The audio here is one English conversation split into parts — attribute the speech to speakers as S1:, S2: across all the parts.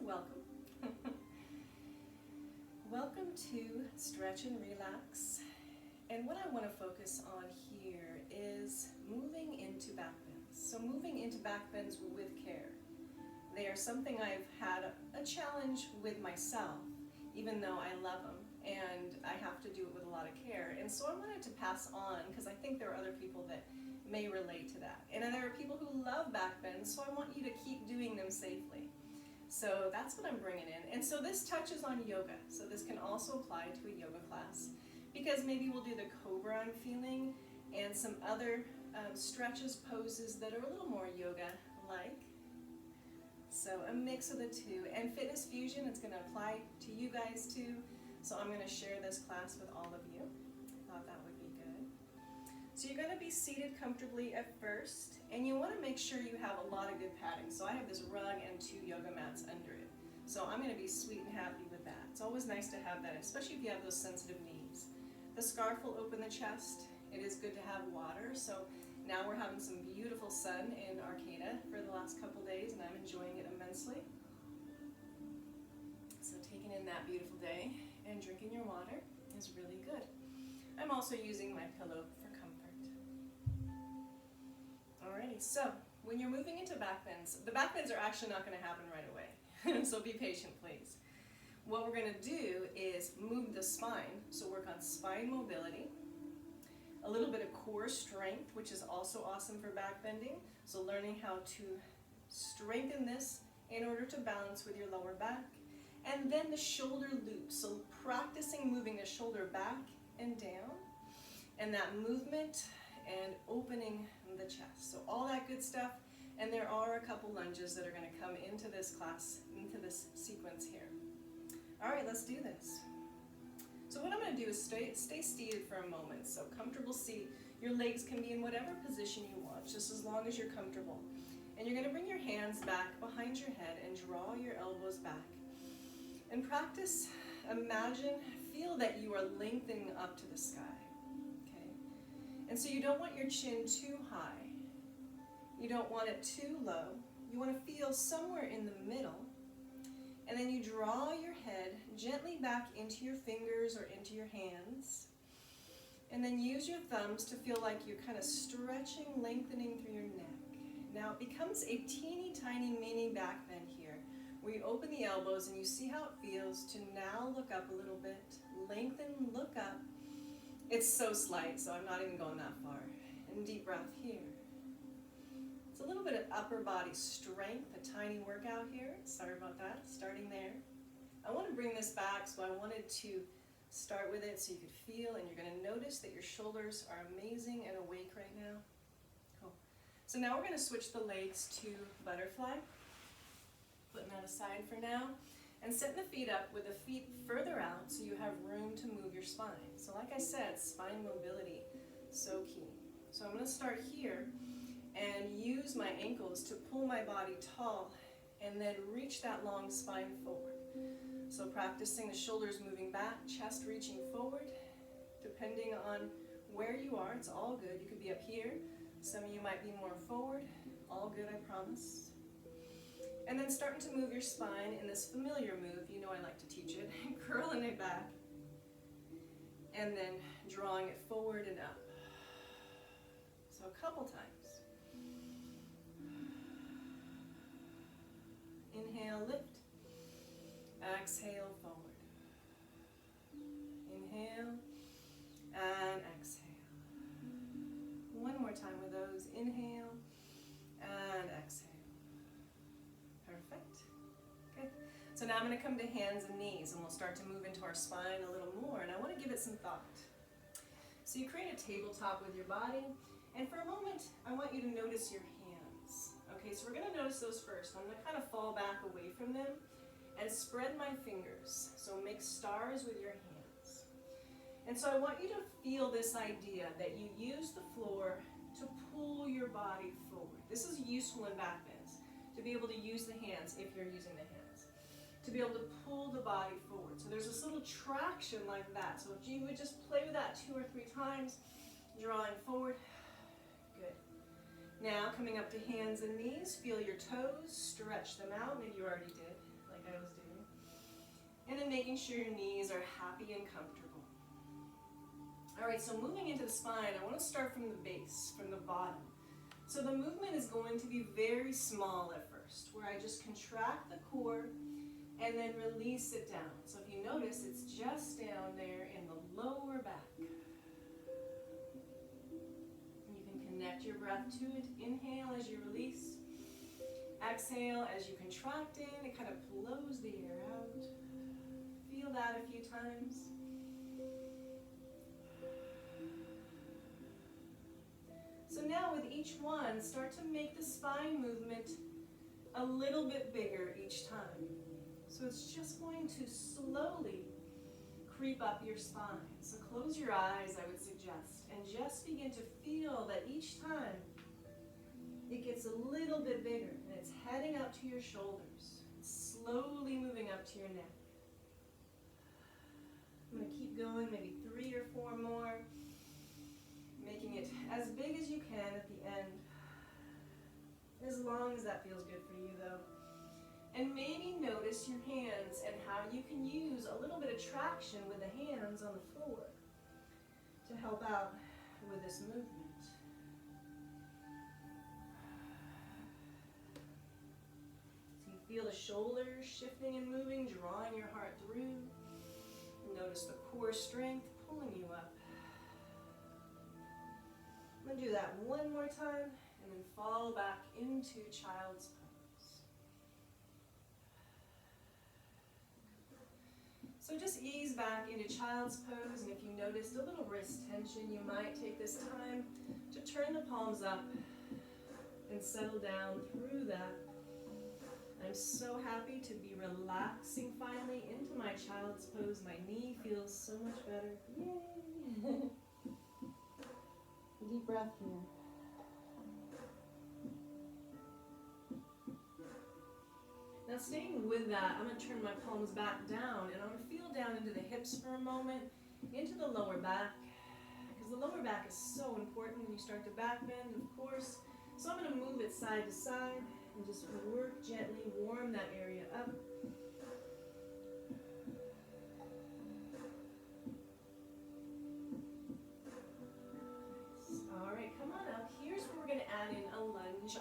S1: welcome. Welcome to Stretch and Relax. And what I want to focus on here is moving into back bends. So moving into back bends with care. They are something I've had a challenge with myself, even though I love them, and I have to do it with a lot of care. And so I wanted to pass on, because I think there are other people that may relate to that. And there are people who love back bends, so I want you to keep doing them safely. So that's what I'm bringing in. And so this touches on yoga. So this can also apply to a yoga class, because maybe we'll do the cobra I'm feeling and some other stretches, poses that are a little more yoga-like. So a mix of the two. And Fitness Fusion, it's going to apply to you guys too. So I'm going to share this class with all of you. I thought that would be good. So you're going to be seated comfortably at first, and you want to make sure you have a lot of good padding. So I have this rug and 2 yoga mats under it. So I'm going to be sweet and happy with that. It's always nice to have that, especially if you have those sensitive knees. The scarf will open the chest. It is good to have water. So now we're having some beautiful sun in Arcata for the last couple days, and I'm enjoying it immensely. So taking in that beautiful day and drinking your water is really good. I'm also using my pillow for comfort. Alrighty, so when you're moving into back bends, the back bends are actually not going to happen right away. So be patient, please. What we're going to do is move the spine, so work on spine mobility, a little bit of core strength, which is also awesome for back bending. So learning how to strengthen this in order to balance with your lower back. And then the shoulder loop, so practicing moving the shoulder back and down, and that movement and opening the chest. So all that good stuff, and there are a couple lunges that are going to come into this class, into this sequence here. All right, let's do this. So what I'm going to do is stay seated for a moment. So comfortable seat. Your legs can be in whatever position you want, just as long as you're comfortable. And you're going to bring your hands back behind your head and draw your elbows back. And practice, imagine, feel that you are lengthening up to the sky. Okay? And so you don't want your chin too high. You don't want it too low. You want to feel somewhere in the middle. And then you draw your head gently back into your fingers or into your hands. And then use your thumbs to feel like you're kind of stretching, lengthening through your neck. Now it becomes a teeny tiny mini back bend here, where you open the elbows and you see how it feels to now look up a little bit. Lengthen, look up. It's so slight, so I'm not even going that far. And deep breath here. It's a little bit of upper body strength, a tiny workout here. Sorry about that, starting there. I want to bring this back, so I wanted to start with it so you could feel, and you're going to notice that your shoulders are amazing and awake right now. Cool. So now we're going to switch the legs to butterfly. Putting that aside for now. And setting the feet up with the feet further out so you have room to move your spine. So like I said, spine mobility, so key. So I'm going to start here and use my ankles to pull my body tall and then reach that long spine forward. So practicing the shoulders moving back, chest reaching forward, depending on where you are. It's all good. You could be up here. Some of you might be more forward. All good, I promise. And then starting to move your spine in this familiar move. You know I like to teach it. Curling it back. And then drawing it forward and up. So a couple times. Inhale, lift. Exhale, forward. Inhale and exhale. One more time with those. Inhale and exhale. Perfect. Good. So now I'm going to come to hands and knees, and we'll start to move into our spine a little more, and I want to give it some thought. So you create a tabletop with your body, and for a moment, I want you to notice your hands. Okay, so we're going to notice those first. I'm going to kind of fall back away from them and spread my fingers. So make stars with your hands. And so I want you to feel this idea that you use the floor to pull your body forward. This is useful in back bends, to be able to use the hands if you're using the hands, to be able to pull the body forward. So there's this little traction like that. So if you would just play with that 2 or 3 times, drawing forward. Good. Now coming up to hands and knees, feel your toes, stretch them out. Maybe you already did, like I was doing. And then making sure your knees are happy and comfortable. All right, so moving into the spine, I want to start from the base, from the bottom. So the movement is going to be very small at first, where I just contract the core and then release it down. So if you notice, it's just down there in the lower back. You can connect your breath to it. Inhale as you release. Exhale as you contract in. It kind of blows the air out. Feel that a few times. So now with each one, start to make the spine movement a little bit bigger each time. So it's just going to slowly creep up your spine. So close your eyes, I would suggest, and just begin to feel that each time it gets a little bit bigger and it's heading up to your shoulders, slowly moving up to your neck. I'm going to keep going, maybe 3 or 4 more. Making it as big as you can at the end, as long as that feels good for you though. And maybe notice your hands and how you can use a little bit of traction with the hands on the floor to help out with this movement. So you feel the shoulders shifting and moving, drawing your heart through. Notice the core strength pulling you up. I'm going to do that one more time and then fall back into child's pose. So just ease back into child's pose, and if you noticed a little wrist tension, you might take this time to turn the palms up and settle down through that. I'm so happy to be relaxing finally into my child's pose. My knee feels so much better. Yay! Deep breath here. Now staying with that, I'm going to turn my palms back down and I'm going to feel down into the hips for a moment, into the lower back, because the lower back is so important when you start to back bend, of course. So I'm going to move it side to side and just work gently, warm that area up.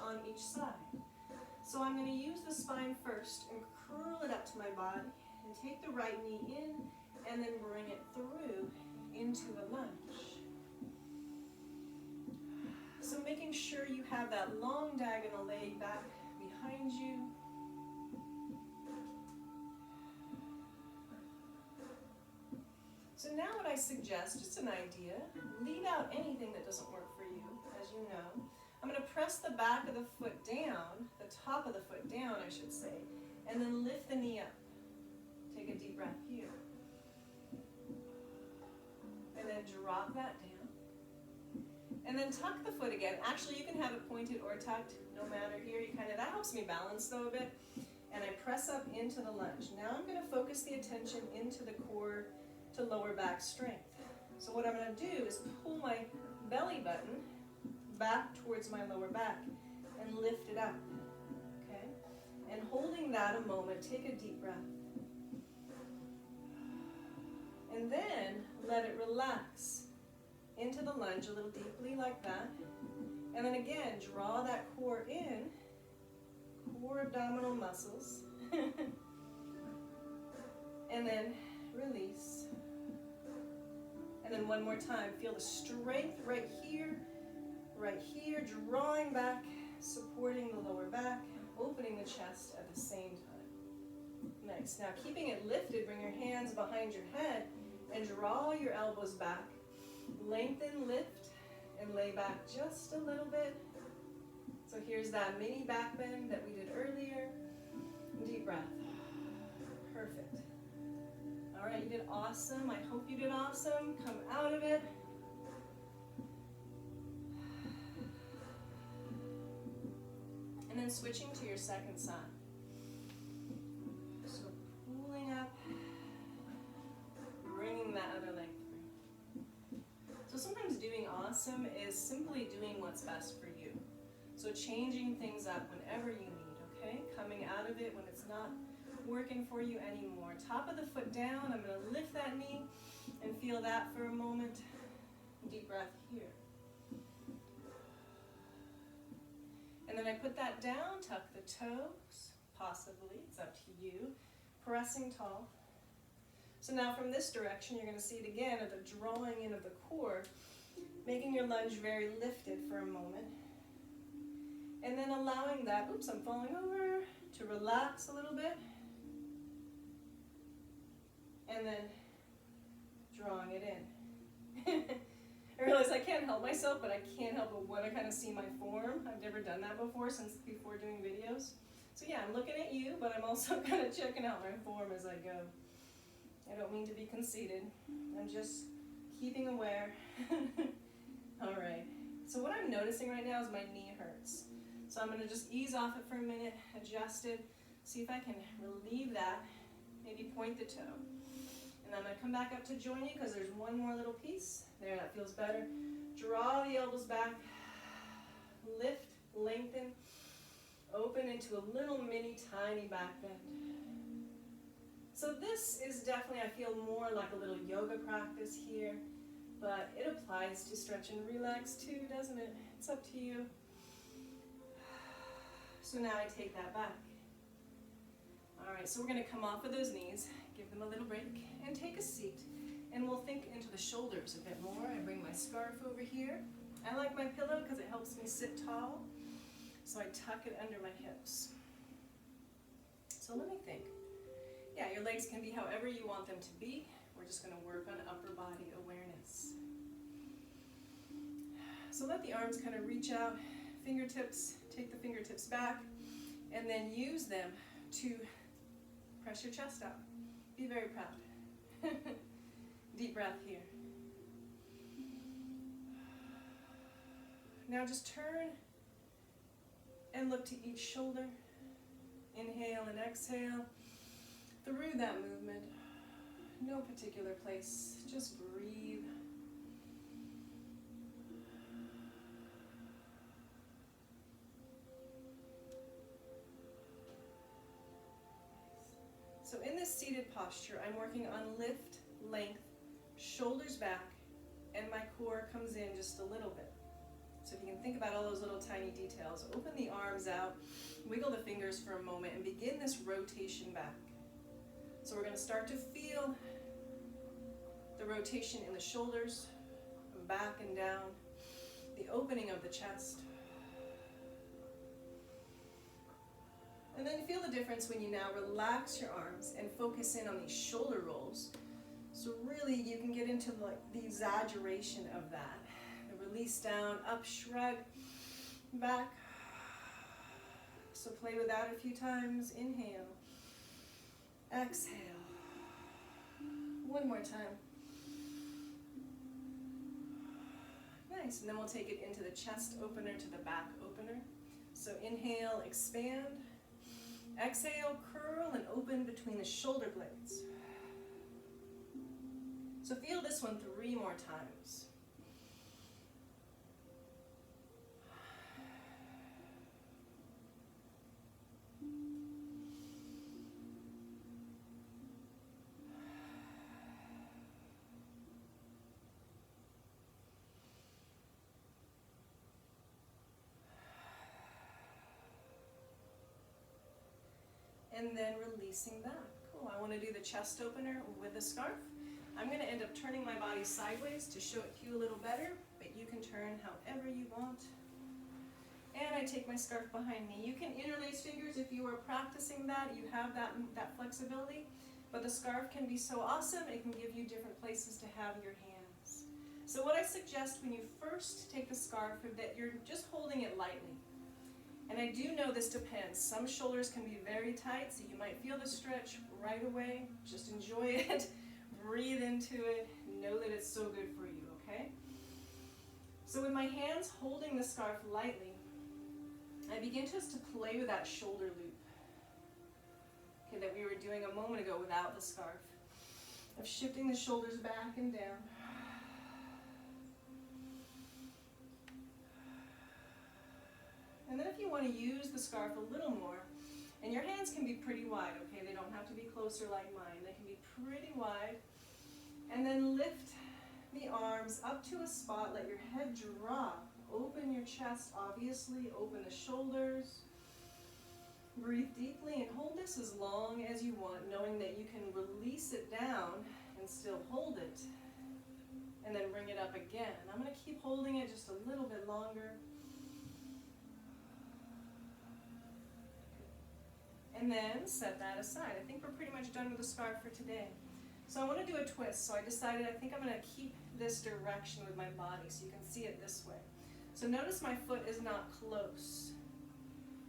S1: On each side. So I'm going to use the spine first and curl it up to my body and take the right knee in and then bring it through into a lunge. So making sure you have that long diagonal leg back behind you. So now what I suggest, just an idea, leave out anything that doesn't work for you, as you know. I'm going to press the back of the foot down, the top of the foot down, I should say, and then lift the knee up. Take a deep breath here. And then drop that down. And then tuck the foot again. Actually, you can have it pointed or tucked, no matter here. That helps me balance though a bit. And I press up into the lunge. Now I'm going to focus the attention into the core to lower back strength. So what I'm going to do is pull my belly button back towards my lower back and lift it up, okay? And holding that a moment, take a deep breath. And then let it relax into the lunge a little deeply like that. And then again, draw that core in, core abdominal muscles. And then release. And then one more time, feel the strength right here, drawing back, supporting the lower back, opening the chest at the same time. Nice. Now keeping it lifted, bring your hands behind your head and draw your elbows back. Lengthen, lift, and lay back just a little bit. So here's that mini back bend that we did earlier. Deep breath. Perfect. All right, you did awesome. I hope you did awesome. Come out of it. And then switching to your second side. So pulling up, bringing that other leg through. So sometimes doing awesome is simply doing what's best for you. So changing things up whenever you need, okay? Coming out of it when it's not working for you anymore. Top of the foot down, I'm going to lift that knee and feel that for a moment. Deep breath here. And then I put that down, tuck the toes, possibly, it's up to you, pressing tall. So now from this direction, you're going to see it again at the drawing in of the core, making your lunge very lifted for a moment. And then allowing that, oops, I'm falling over, to relax a little bit. And then drawing it in. I realize I can't help myself, but I can't help but want to kind of see my form. I've never done that before since before doing videos. So yeah, I'm looking at you, but I'm also kind of checking out my form as I go. I don't mean to be conceited. I'm just keeping aware. All right. So what I'm noticing right now is my knee hurts. So I'm going to just ease off it for a minute, adjust it, see if I can relieve that, maybe point the toe. And I'm going to come back up to join you because there's one more little piece. There, that feels better. Draw the elbows back, lift, lengthen, open into a little mini tiny back bend. So this is definitely, I feel more like a little yoga practice here, but it applies to stretch and relax too, doesn't it? It's up to you. So now I take that back. All right, so we're going to come off of those knees, give them a little break, and take a seat. And we'll think into the shoulders a bit more. I bring my scarf over here. I like my pillow because it helps me sit tall. So I tuck it under my hips. So let me think. Yeah, your legs can be however you want them to be. We're just going to work on upper body awareness. So let the arms kind of reach out, fingertips, take the fingertips back, and then use them to press your chest out. Be very proud. Deep breath here. Now just turn and look to each shoulder. Inhale and exhale through that movement. No particular place, just breathe. So in this seated posture, I'm working on lift, length, shoulders back, and my core comes in just a little bit. So if you can think about all those little tiny details, open the arms out, wiggle the fingers for a moment, and begin this rotation back. So we're going to start to feel the rotation in the shoulders, back and down, the opening of the chest. And then feel the difference when you now relax your arms and focus in on these shoulder rolls. So really you can get into the exaggeration of that. The release down, up, shrug, back. So play with that a few times. Inhale. Exhale. One more time. Nice. And then we'll take it into the chest opener to the back opener. So inhale, expand. Exhale, curl and open between the shoulder blades. So feel this one 3 more times. And then releasing back. Cool, I want to do the chest opener with the scarf. I'm going to end up turning my body sideways to show it to you a little better, but you can turn however you want. And I take my scarf behind me. You can interlace fingers if you are practicing that. You have that flexibility, but the scarf can be so awesome. It can give you different places to have your hands. So what I suggest when you first take the scarf is that you're just holding it lightly. And I do know this depends. Some shoulders can be very tight, so you might feel the stretch right away. Just enjoy it, breathe into it, know that it's so good for you, okay? So with my hands holding the scarf lightly, I begin just to play with that shoulder loop, okay, that we were doing a moment ago without the scarf, of shifting the shoulders back and down. And then if you want to use the scarf a little more, And your hands can be pretty wide, okay? They don't have to be closer like mine. They can be pretty wide. And then lift the arms up to a spot. Let your head drop. Open your chest, obviously. Open the shoulders. Breathe deeply and hold this as long as you want, knowing that you can release it down and still hold it. And then bring it up again. I'm going to keep holding it just a little bit longer. And then set that aside. I think we're pretty much done with the scarf for today. So I want to do a twist. So I decided I think I'm going to keep this direction with my body so you can see it this way. So notice my foot is not close.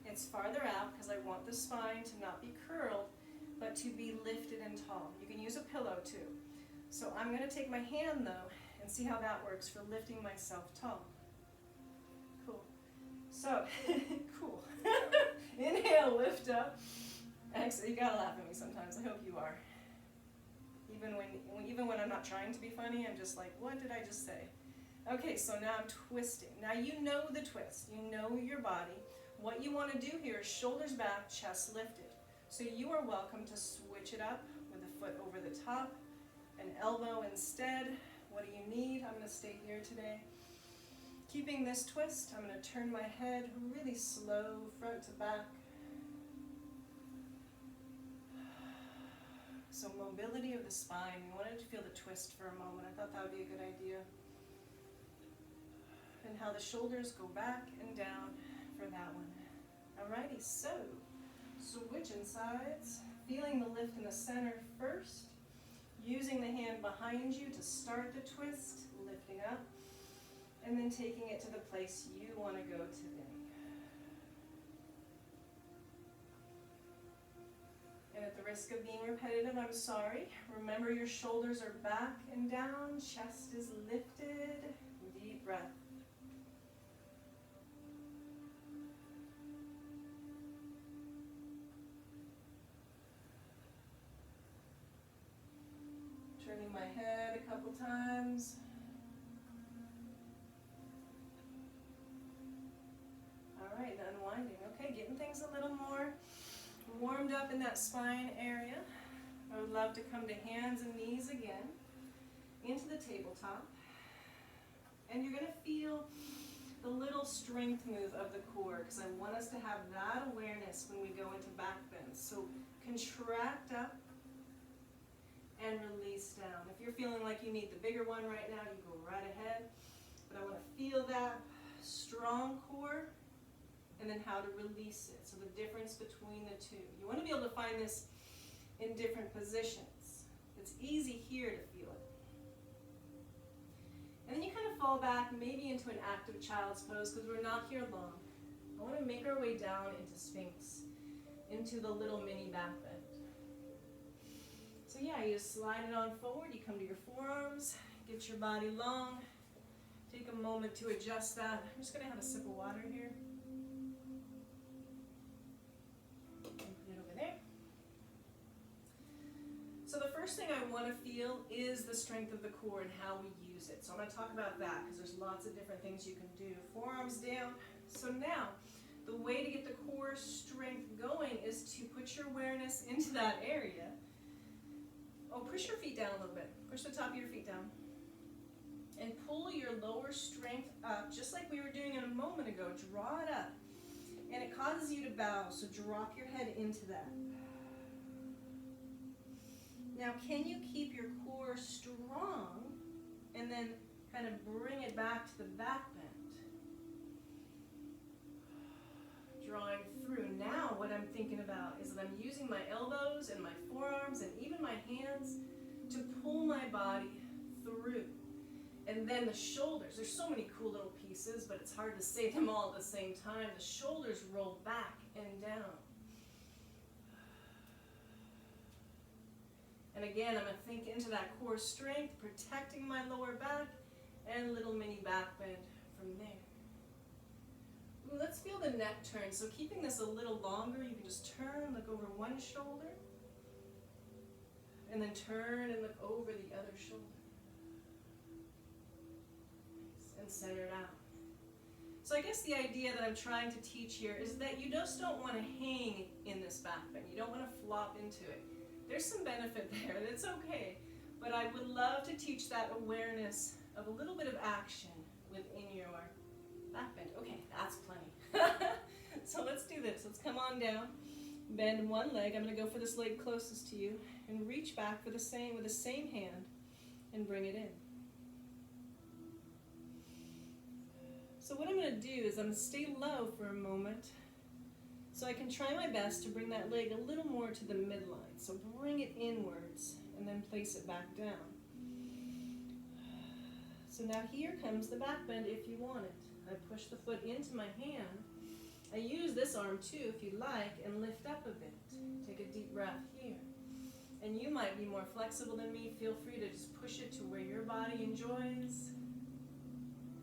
S1: It's farther out because I want the spine to not be curled, but to be lifted and tall. You can use a pillow too. So I'm going to take my hand though and see how that works for lifting myself tall. Cool. So, cool. Inhale, lift up. Exhale, you gotta laugh at me sometimes. I hope you are. Even when I'm not trying to be funny, I'm just like, what did I just say? Okay, so now I'm twisting. Now you know the twist. You know your body. What you want to do here is shoulders back, chest lifted. So you are welcome to switch it up with a foot over the top, an elbow instead. What do you need? I'm going to stay here today. Keeping this twist, I'm going to turn my head really slow, front to back. So mobility of the spine. We wanted to feel the twist for a moment. I thought that would be a good idea. And how the shoulders go back and down for that one. Alrighty, so switching sides. Feeling the lift in the center first. Using the hand behind you to start the twist, lifting up. And then taking it to the place you want to go today. And at the risk of being repetitive, I'm sorry. Remember your shoulders are back and down, chest is lifted. Deep breath. Turning my head a couple times. All right, unwinding. Okay, getting things a little more warmed up in that spine area. I would love to come to hands and knees again, into the tabletop. And you're going to feel the little strength move of the core, because I want us to have that awareness when we go into back bends. So contract up and release down. If you're feeling like you need the bigger one right now, you go right ahead. But I want to feel that strong core and then how to release it. So the difference between the two. You want to be able to find this in different positions. It's easy here to feel it. And then you kind of fall back maybe into an active child's pose because we're not here long. I want to make our way down into Sphinx, into the little mini back bend. So yeah, you just slide it on forward, you come to your forearms, get your body long, take a moment to adjust that. I'm just going to have a sip of water here. And put it over there. So the first thing I want to feel is the strength of the core and how we use it. So I'm going to talk about that because there's lots of different things you can do. Forearms down. So now, the way to get the core strength going is to put your awareness into that area. Oh, push your feet down a little bit. Push the top of your feet down. And pull your lower strength up, just like we were doing it a moment ago. Draw it up. And it causes you to bow, so drop your head into that. Now, can you keep your core strong and then kind of bring it back to the back bend? Drawing through. Now what I'm thinking about is that I'm using my elbows and my forearms and even my hands to pull my body through. And then the shoulders, there's so many cool little pieces, but it's hard to say them all at the same time. The shoulders roll back and down. And again, I'm going to think into that core strength, protecting my lower back, and little mini back bend from there. Ooh, let's feel the neck turn. So keeping this a little longer, you can just turn, look over one shoulder, and then turn and look over the other shoulder. Nice. And center it out. So I guess the idea that I'm trying to teach here is that you just don't want to hang in this back bend. You don't want to flop into it. There's some benefit there, that's okay. But I would love to teach that awareness of a little bit of action within your back bend. Okay, that's plenty. So let's do this. Let's come on down. Bend one leg. I'm going to go for this leg closest to you and reach back for the same with the same hand and bring it in. So what I'm going to do is I'm going to stay low for a moment so I can try my best to bring that leg a little more to the midline. So bring it inwards and then place it back down. So now here comes the back bend if you want it. I push the foot into my hand. I use this arm too if you like and lift up a bit. Take a deep breath here. And you might be more flexible than me. Feel free to just push it to where your body enjoys.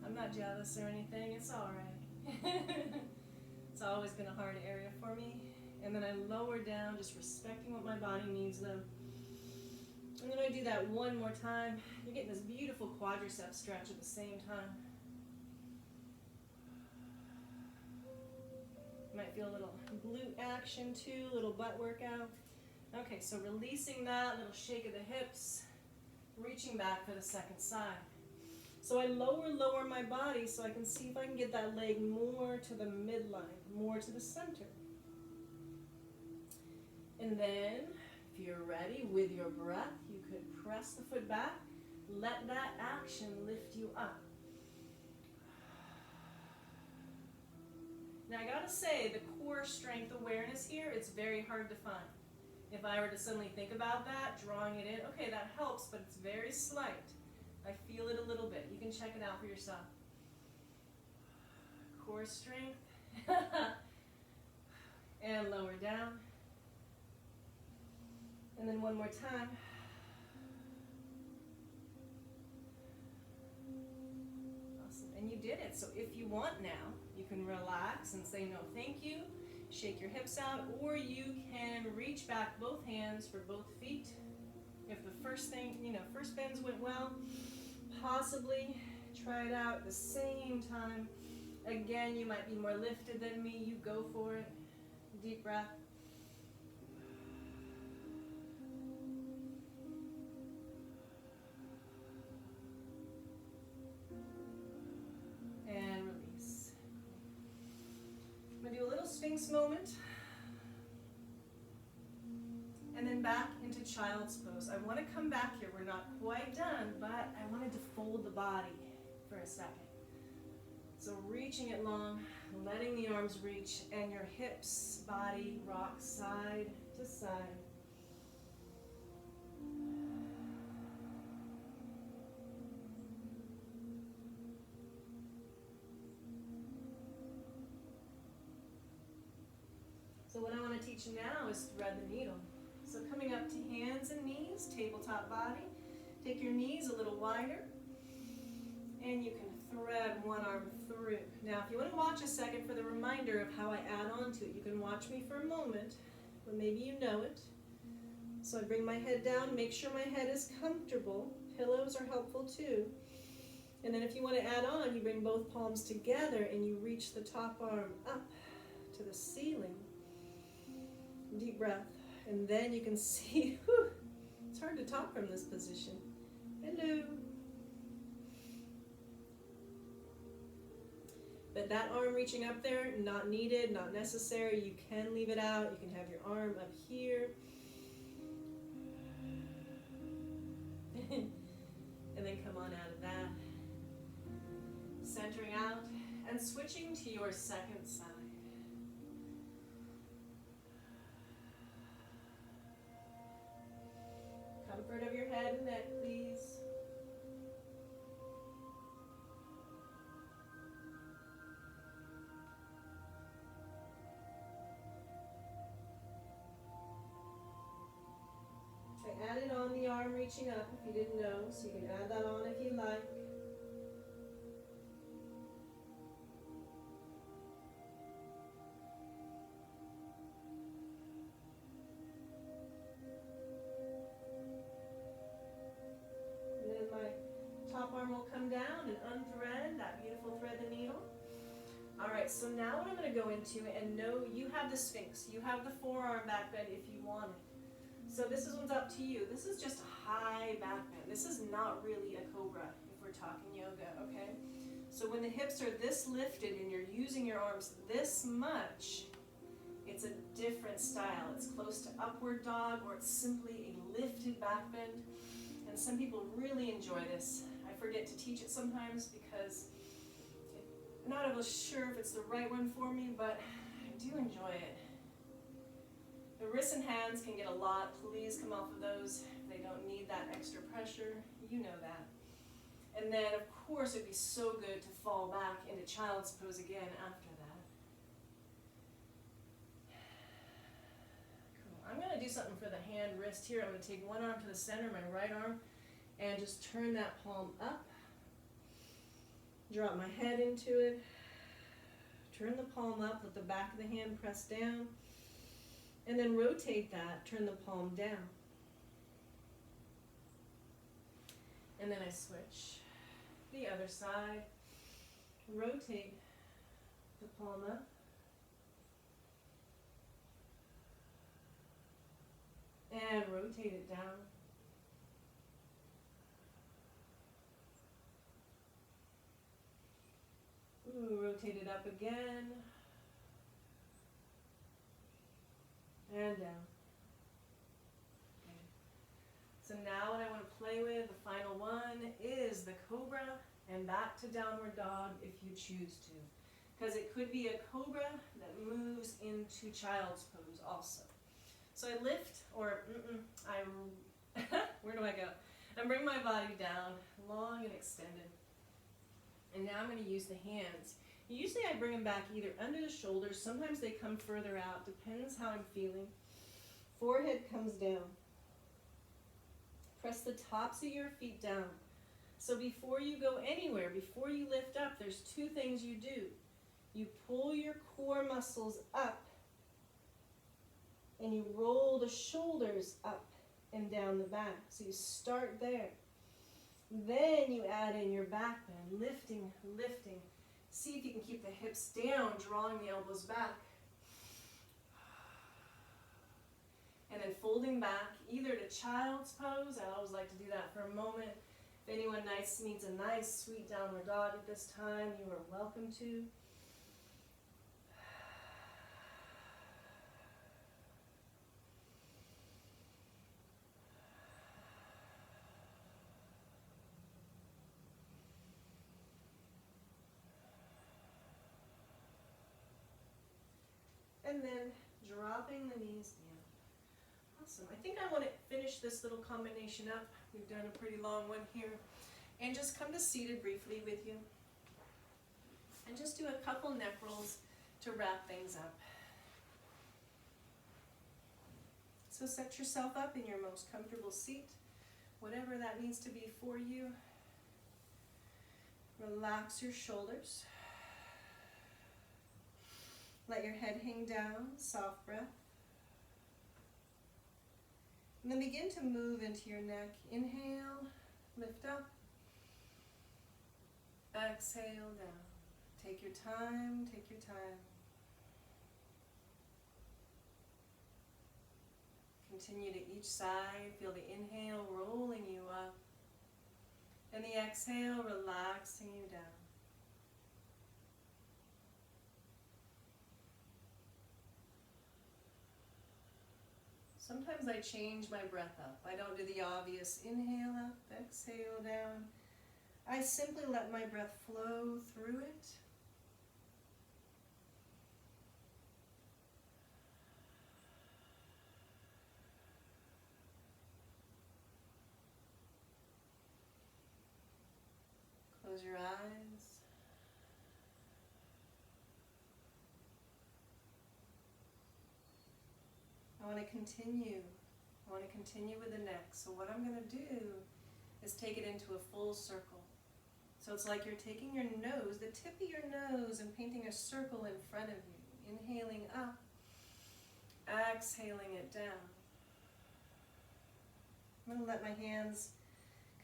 S1: I'm not jealous or anything, it's all right. It's always been a hard area for me. And then I lower down, just respecting what my body needs though. And then I do that one more time. You're getting this beautiful quadricep stretch at the same time. Might feel a little glute action too, a little butt workout. Okay, so releasing that, little shake of the hips, reaching back for the second side. So I lower my body so I can see if I can get that leg more to the midline, more to the center. And then, if you're ready, with your breath, you could press the foot back, let that action lift you up. Now I gotta say, the core strength awareness here, it's very hard to find. If I were to suddenly think about that, drawing it in, okay, that helps, but it's very slight. I feel it a little bit. You can check it out for yourself. Core strength. And lower down. And then one more time. Awesome. And you did it. So if you want now, you can relax and say no thank you. Shake your hips out, or you can reach back both hands for both feet. If the first bends went well, possibly try it out at the same time. Again, you might be more lifted than me. You go for it. Deep breath. And release. I'm going to do a little Sphinx moment. And then back into child's pose. I want to come back here. We're not quite done, but I wanted to fold the body for a second. So reaching it long, letting the arms reach, and your hips, body rock side to side. So what I want to teach you now is thread the needle. So coming up to hands and knees, tabletop body. Take your knees a little wider, and you can thread one arm through. Now, if you want to watch a second for the reminder of how I add on to it, you can watch me for a moment, but maybe you know it. So I bring my head down, make sure my head is comfortable. Pillows are helpful too. And then if you want to add on, you bring both palms together and you reach the top arm up to the ceiling. Deep breath. And then you can see, whew, it's hard to talk from this position. Hello. But that arm reaching up there, not needed, not necessary. You can leave it out. You can have your arm up here. And then come on out of that. Centering out and switching to your second side. Comfort of your head and neck, please. I added on the arm reaching up if you didn't know, so you can add that on if you like. Top arm will come down and unthread that beautiful thread the needle. right, so now what I'm going to go into, and know you have the Sphinx, you have the forearm back bend if you want it. So this one's up to you. This is just a high back bend. This is not really a cobra if we're talking yoga, okay? So when the hips are this lifted and you're using your arms this much, it's a different style. It's close to upward dog, or it's simply a lifted back bend. And some people really enjoy this. I forget to teach it sometimes because I'm not always sure if it's the right one for me, but I do enjoy it. The wrists and hands can get a lot. Please come off of those. They don't need that extra pressure. You know that. And then, of course, it'd be so good to fall back into child's pose again after that. Cool. I'm going to do something for the hand wrist here. I'm going to take one arm to the center, my right arm, and just turn that palm up. Drop my head into it. Turn the palm up, let the back of the hand press down. And then rotate that, turn the palm down. And then I switch. The other side. Rotate the palm up. And rotate it down. Ooh, rotate it up again. And down. Okay. So now what I want to play with, the final one, is the cobra and back to downward dog if you choose to. Because it could be a cobra that moves into child's pose also. So I lift, or where do I go? I bring my body down, long and extended. And now I'm going to use the hands. Usually I bring them back either under the shoulders, sometimes they come further out, depends how I'm feeling. Forehead comes down. Press the tops of your feet down. So before you go anywhere, before you lift up, there's two things you do. You pull your core muscles up, and you roll the shoulders up and down the back. So you start there. Then you add in your back bend, lifting, lifting. See if you can keep the hips down, drawing the elbows back. And then folding back, either to child's pose. I always like to do that for a moment. If anyone needs a nice, sweet downward dog at this time, you are welcome to. And then dropping the knees down. Awesome. I think I want to finish this little combination up. We've done a pretty long one here. And just come to seated briefly with you. And just do a couple neck rolls to wrap things up. So set yourself up in your most comfortable seat, whatever that needs to be for you. Relax your shoulders. Let your head hang down, soft breath. And then begin to move into your neck. Inhale, lift up. Exhale down. Take your time, take your time. Continue to each side. Feel the inhale rolling you up. And the exhale relaxing you down. Sometimes I change my breath up. I don't do the obvious inhale up, exhale down. I simply let my breath flow through it. Close your eyes. I want to continue. I want to continue with the neck. So what I'm going to do is take it into a full circle. So it's like you're taking your nose, the tip of your nose, and painting a circle in front of you. Inhaling up, exhaling it down. I'm going to let my hands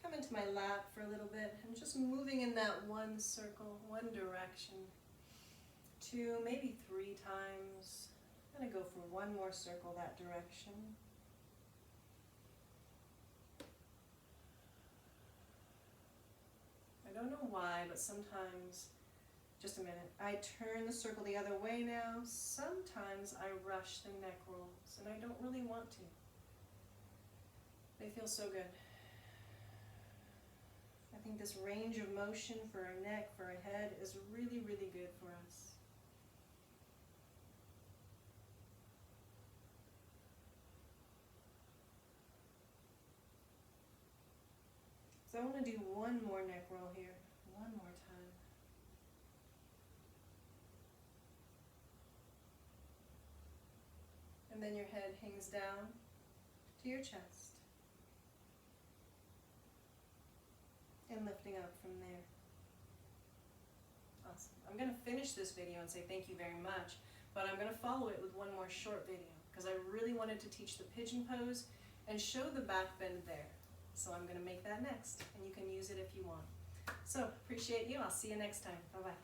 S1: come into my lap for a little bit. I'm just moving in that one circle, one direction. 2, maybe 3 times. I'm gonna go for one more circle that direction. I don't know why, but sometimes, just a minute, I turn the circle the other way now. Sometimes I rush the neck rolls, and I don't really want to. They feel so good. I think this range of motion for our neck, for our head, is really, really good for us. So I want to do one more neck roll here, one more time. And then your head hangs down to your chest. And lifting up from there. Awesome. I'm going to finish this video and say thank you very much, but I'm going to follow it with one more short video because I really wanted to teach the pigeon pose and show the back bend there. So I'm going to make that next, and you can use it if you want. So, appreciate you. I'll see you next time. Bye-bye.